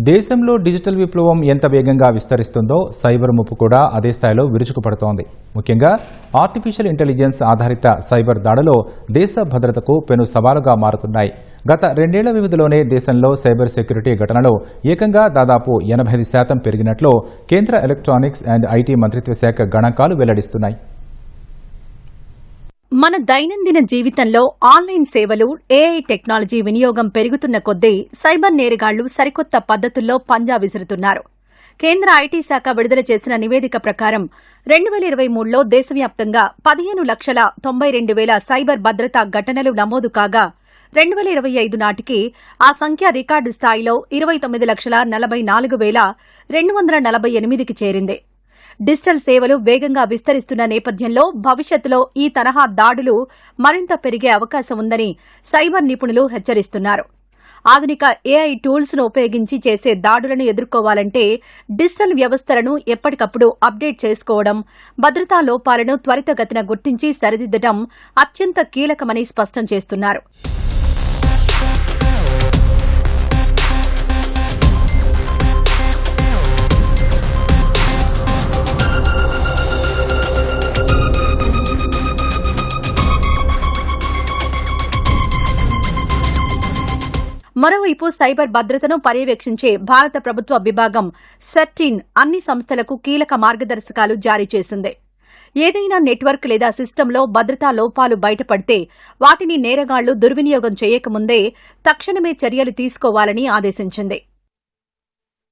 దేశంలో డిజిటల్ విప్లవం ఎంత వేగంగా విస్తరిస్తుందో సైబర్ ముప్పు కూడా అదే స్థాయిలో విరుచుకుపడుతోంది. ముఖ్యంగా ఆర్టిఫిషియల్ ఇంటెలిజెన్స్ ఆధారిత సైబర్ దాడులు దేశ భద్రతకు పెను సవాలుగా మారుతున్నాయి. గత 2 ఏళ్ల వ్యవధిలోనే దేశంలో సైబర్ సెక్యూరిటీ ఘటనలు ఏకంగా దాదాపు 85% పెరిగినట్లు కేంద్ర ఎలక్ట్రానిక్స్ అండ్ ఐటీ మంత్రిత్వ శాఖ గణాంకాలు వెల్లడిస్తున్నాయి. మన దైనందిన జీవితంలో ఆన్లైన్ సేవలు, ఏఐ టెక్నాలజీ వినియోగం పెరుగుతున్న కొద్దీ సైబర్ నేరగాళ్లు సరికొత్త పద్ధతుల్లో పంజా విసురుతున్నారు. కేంద్ర ఐటీ శాఖ విడుదల చేసిన నివేదిక ప్రకారం 2023లో దేశవ్యాప్తంగా 15,92,000 సైబర్ భద్రతా ఘటనలు నమోదు కాగా 2025 నాటికి ఆ సంఖ్య రికార్డు స్థాయిలో 29,44,248కి చేరింది. డిజిటల్ సేవలు వేగంగా విస్తరిస్తున్న నేపథ్యంలో భవిష్యత్తులో ఈ తరహా దాడులు మరింత పెరిగే అవకాశం ఉందని సైబర్ నిపుణులు హెచ్చరిస్తున్నారు. ఆధునిక ఏఐ టూల్స్ను ఉపయోగించి చేసే దాడులను ఎదుర్కోవాలంటే డిజిటల్ వ్యవస్థలను ఎప్పటికప్పుడు అప్డేట్ చేసుకోవడం, భద్రతా లోపాలను త్వరితగతిన గుర్తించి సరిదిద్దడం అత్యంత కీలకమని స్పష్టం చేస్తున్నారు. మరోవైపు సైబర్ భద్రతను పర్యవేక్షించే భారత ప్రభుత్వ విభాగం సెర్టిన్ అన్ని సంస్థలకు కీలక మార్గదర్శకాలు జారీ చేసింది. ఏదైనా నెట్వర్క్ లేదా సిస్టంలో భద్రతా లోపాలు బయటపడితే వాటిని నేరగాళ్లు దుర్వినియోగం చేయకముందే తక్షణమే చర్యలు తీసుకోవాలని ఆదేశించింది.